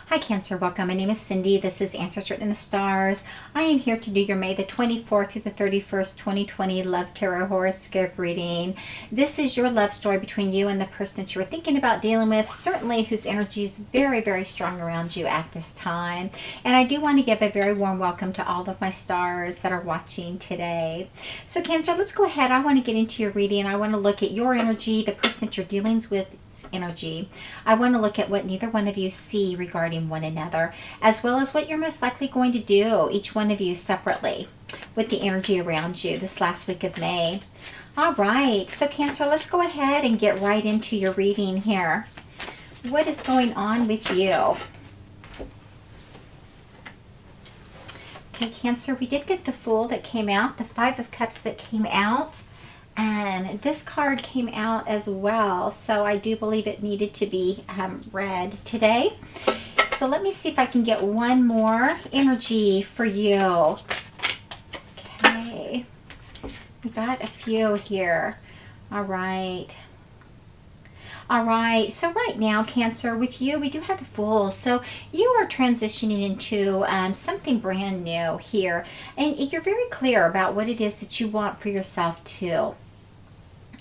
Hi Cancer, welcome. My name is Cindy. This is Answers Written in the Stars. I am here to do your May the 24th through the 31st, 2020 Love Tarot Horoscope reading. This is your love story between you and the person that you were thinking about dealing with, certainly whose energy is very, very strong around you at this time. And I do want to give a very warm welcome to all of my stars that are watching today. So Cancer, let's go ahead. I want to get into your reading. I want to look at your energy, the person that you're dealing with energy. I want to look at what neither one of you see regarding one another, as well as what you're most likely going to do, each one of you separately, with the energy around you this last week of May. All right, so Cancer, let's go ahead and get right into your reading here. What is going on with you? Okay, Cancer, we did get the Fool that came out, the Five of Cups that came out, and this card came out as well, so I do believe it needed to be read today. So let me see if I can get one more energy for you. Okay, we got a few here. All right. All right, so right now, Cancer, with you, we do have the Fool. So you are transitioning into something brand new here. And you're very clear about what it is that you want for yourself, too.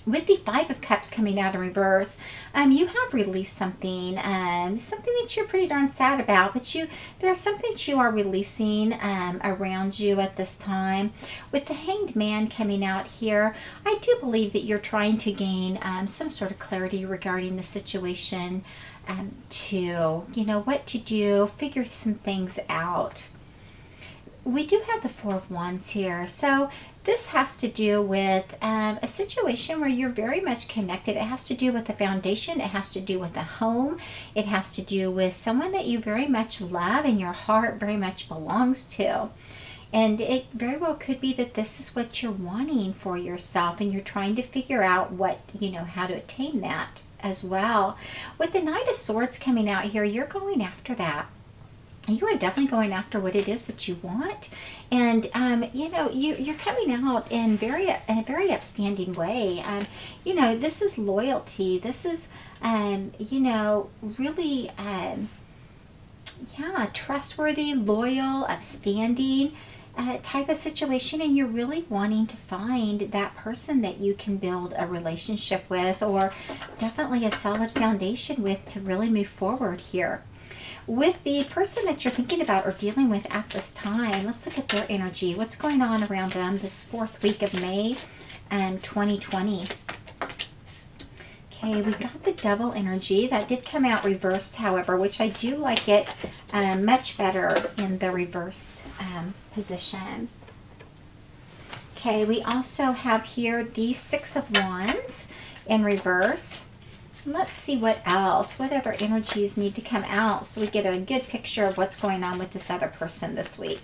With the Five of Cups coming out in reverse, you have released something, something that you're pretty darn sad about, but there's something that you are releasing around you at this time. With the Hanged Man coming out here, I do believe that you're trying to gain some sort of clarity regarding the situation, to, what to do, figure some things out. We do have the Four of Wands here, so this has to do with a situation where you're very much connected. It has to do with the foundation. It has to do with a home. It has to do with someone that you very much love and your heart very much belongs to. And it very well could be that this is what you're wanting for yourself, and you're trying to figure out what, how to attain that as well. With the Knight of Swords coming out here, you're going after that. You are definitely going after what it is that you want, and you're coming out in a very upstanding way. This is loyalty. This is really trustworthy, loyal, upstanding type of situation, and you're really wanting to find that person that you can build a relationship with, or definitely a solid foundation with, to really move forward here. With the person that you're thinking about or dealing with at this time, let's look at their energy. What's going on around them this fourth week of May 2020? Okay, we got the Devil energy. That did come out reversed, however, which I do like it much better in the reversed position. Okay, we also have here the Six of Wands in reverse. Let's see what else. What other energies need to come out so we get a good picture of what's going on with this other person this week.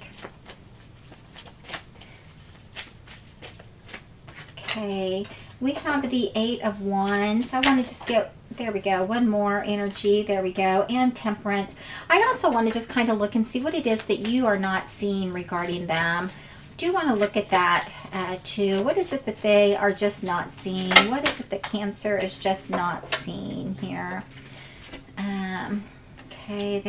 Okay, we have the Eight of Wands. I want to just get, there we go, one more energy. There we go. And Temperance. I also want to just kind of look and see what it is that you are not seeing regarding them. Do want to look at that too. What is it that they are just not seeing? What is it that Cancer is just not seeing here? Okay,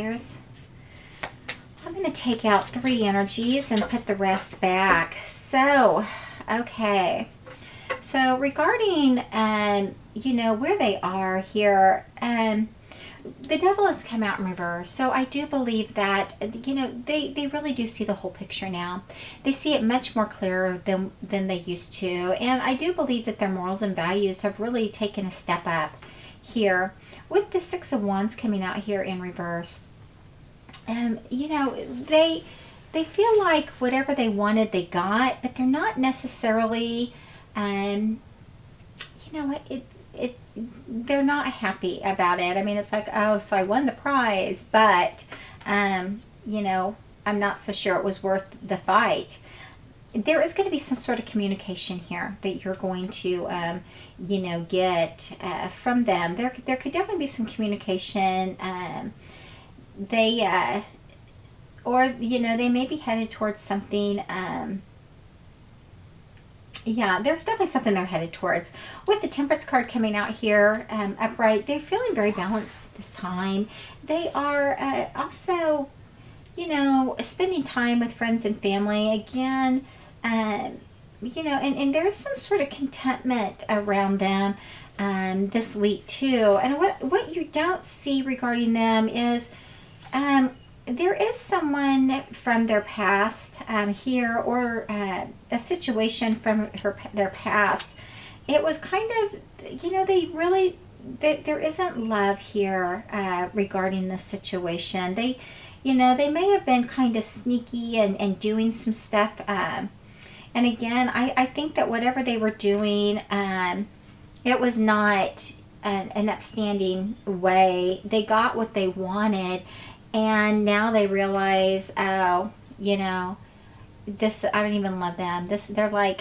I'm going to take out three energies and put the rest back. So, okay. So regarding, where they are here, the Devil has come out in reverse, so I do believe that, they really do see the whole picture now. They see it much more clearer than they used to, and I do believe that their morals and values have really taken a step up here. With the Six of Wands coming out here in reverse, they feel like whatever they wanted, they got, but they're not necessarily, they're not happy about it. I mean, it's like, oh, so I won the prize, but, I'm not so sure it was worth the fight. There is going to be some sort of communication here that you're going to, get from them. There could definitely be some communication. They may be headed towards something, Yeah, there's definitely something they're headed towards. With the Temperance card coming out here, upright, they're feeling very balanced at this time. They are also, you know, spending time with friends and family. Again, you know, and there's some sort of contentment around them this week too. And what you don't see regarding them is there is someone from their past here, or a situation from their past. It was kind of, you know, there isn't love here regarding this situation. They, you know, they may have been kind of sneaky and doing some stuff. And again, I think that whatever they were doing, it was not an upstanding way. They got what they wanted, and now they realize, oh, you know, this, I don't even love them. They're like,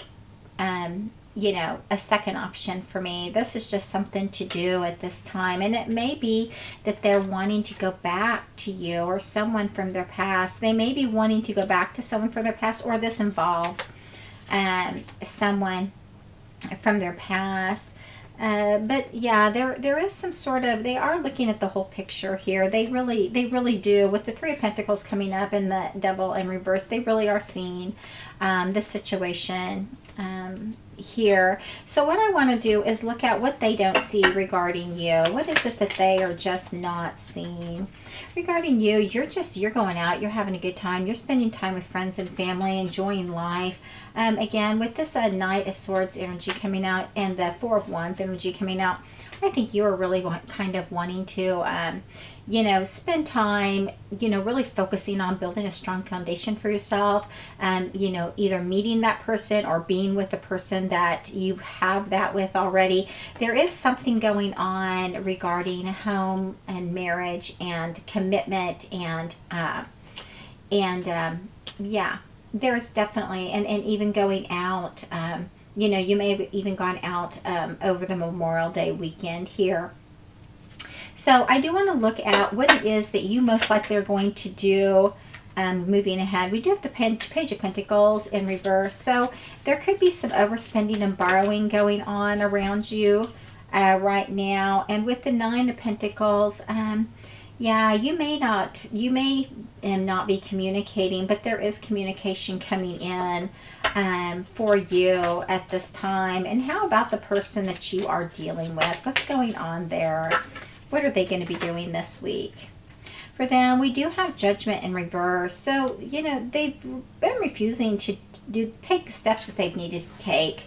you know, a second option for me. This is just something to do at this time. And it may be that they're wanting to go back to you or someone from their past. They may be wanting to go back to someone from their past, or this involves someone from their past. But yeah, there is some sort of, they are looking at the whole picture here. They really do. With the Three of Pentacles coming up and the Devil in reverse, they really are seeing the situation here. So what I want to do is look at what they don't see regarding you. What is it that they are just not seeing regarding you? You're going out, you're having a good time, you're spending time with friends and family, enjoying life. Again, with this Knight of Swords energy coming out and the Four of Wands energy coming out, I think you are really kind of wanting to, you know, spend time, you know, really focusing on building a strong foundation for yourself. You know, either meeting that person or being with the person that you have that with already. There is something going on regarding home and marriage and commitment and yeah. There's definitely, and even going out, you know, you may have even gone out over the Memorial Day weekend here. So I do want to look at what it is that you most likely are going to do moving ahead. We do have the Page of Pentacles in reverse. So there could be some overspending and borrowing going on around you right now. And with the Nine of Pentacles, yeah, you may not be communicating, but there is communication coming in for you at this time. And how about the person that you are dealing with? What's going on there? What are they going to be doing this week? For them, we do have Judgment in reverse. So, you know, they've been refusing to take the steps that they've needed to take,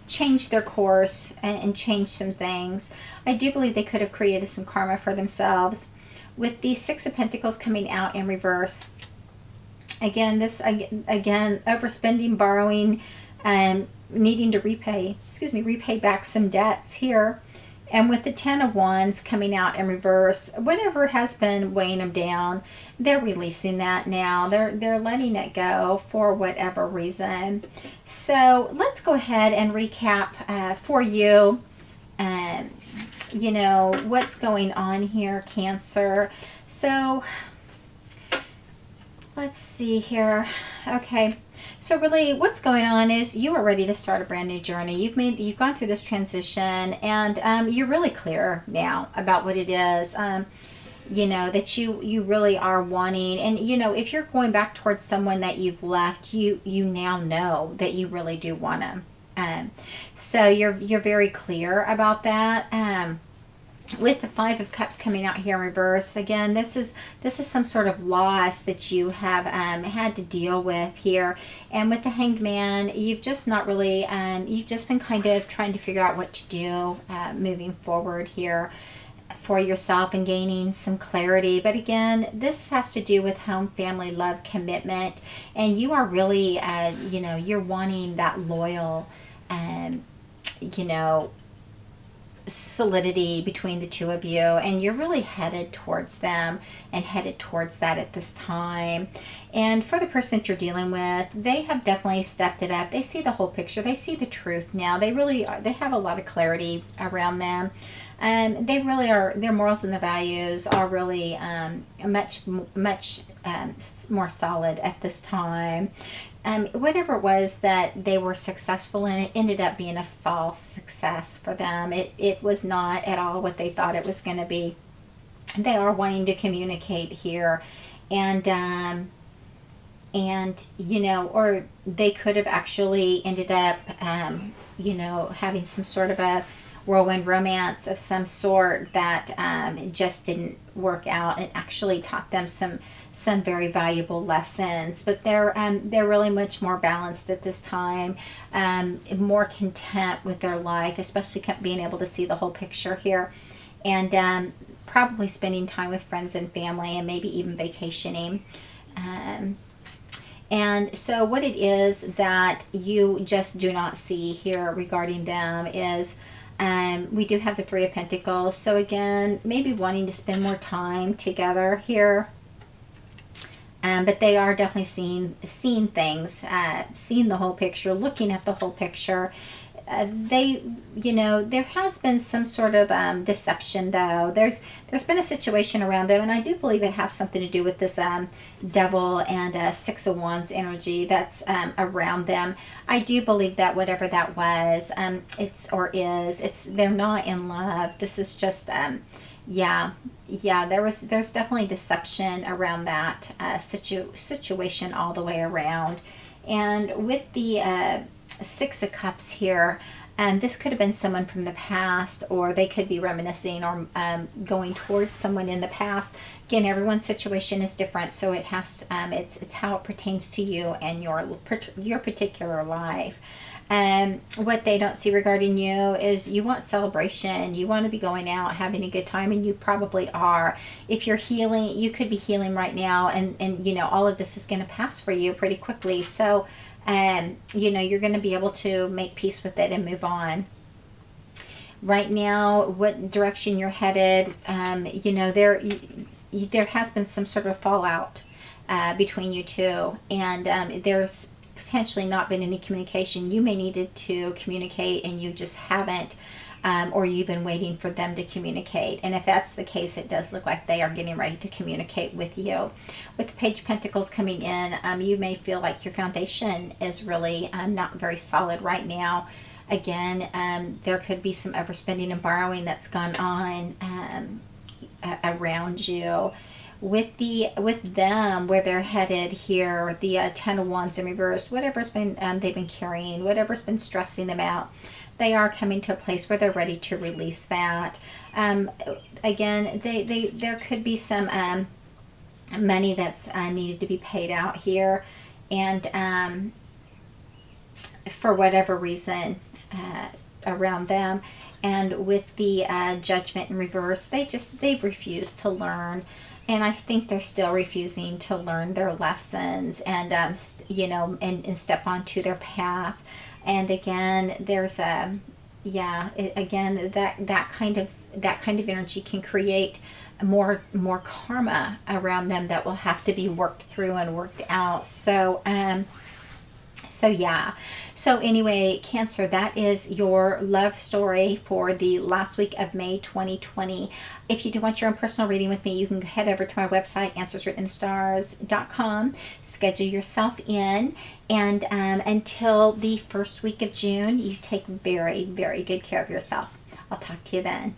change their course and change some things. I do believe they could have created some karma for themselves. With the Six of Pentacles coming out in reverse, again, overspending, borrowing, needing to repay back some debts here. And with the Ten of Wands coming out in reverse, whatever has been weighing them down, they're releasing that now. They're letting it go for whatever reason. So let's go ahead and recap for you. You know, what's going on here, Cancer. So let's see here. Okay. So really what's going on is you are ready to start a brand new journey. You've gone through this transition, and you're really clear now about what it is, you know, that you really are wanting. And, you know, if you're going back towards someone that you've left, you now know that you really do want to. So you're very clear about that. With the Five of Cups coming out here in reverse, again, this is some sort of loss that you have had to deal with here. And with the Hanged Man, you've just not really, you've just been kind of trying to figure out what to do moving forward here for yourself and gaining some clarity. But again, this has to do with home, family, love, commitment, and you are really, you know, you're wanting that loyal, you know, solidity between the two of you, and you're really headed towards them and headed towards that at this time. And for the person that you're dealing with, they have definitely stepped it up. They see the whole picture. They see the truth now. They really are, they have a lot of clarity around them. They really are, their morals and their values are really much more solid at this time. whatever it was that they were successful in, it ended up being a false success for them. It was not at all what they thought it was going to be. They are wanting to communicate here, and you know, or they could have actually ended up, you know, having some sort of a whirlwind romance of some sort that just didn't work out. It actually taught them some very valuable lessons, but they're really much more balanced at this time, more content with their life, especially being able to see the whole picture here, and probably spending time with friends and family, and maybe even vacationing. And so what it is that you just do not see here regarding them is, we do have the Three of Pentacles. So again, maybe wanting to spend more time together here. But they are definitely seeing things, seeing the whole picture, looking at the whole picture. They, you know, there has been some sort of deception, though. There's been a situation around them, and I do believe it has something to do with this Devil and Six of Wands energy that's around them. I do believe that whatever that was, they're not in love. This is just, yeah, there's definitely deception around that situation all the way around. And with the Six of Cups here, this could have been someone from the past, or they could be reminiscing or going towards someone in the past. Again, everyone's situation is different, so it has it's how it pertains to you and your particular life. What they don't see regarding you is you want celebration. You want to be going out, having a good time, and you probably are. If you're healing, you could be healing right now, and you know, all of this is going to pass for you pretty quickly. So you know, you're going to be able to make peace with it and move on. Right now, what direction you're headed, you know, there has been some sort of fallout between you two, and there's potentially not been any communication. You may needed to communicate and you just haven't, or you've been waiting for them to communicate. And if that's the case, it does look like they are getting ready to communicate with you. With the Page of Pentacles coming in, you may feel like your foundation is really not very solid right now. Again, there could be some overspending and borrowing that's gone on around you. With them, where they're headed here, the Ten of Wands in reverse, whatever's been they've been carrying, whatever's been stressing them out, they are coming to a place where they're ready to release that. Again, there could be some money that's needed to be paid out here, and for whatever reason around them. And with the Judgment in reverse, they've refused to learn. And I think they're still refusing to learn their lessons and, you know, and step onto their path. And again, there's that kind of energy can create more karma around them that will have to be worked through and worked out. So yeah. So anyway, Cancer, that is your love story for the last week of May 2020. If you do want your own personal reading with me, you can head over to my website, answerswritteninthestars.com, schedule yourself in, and until the first week of June, you take very, very good care of yourself. I'll talk to you then.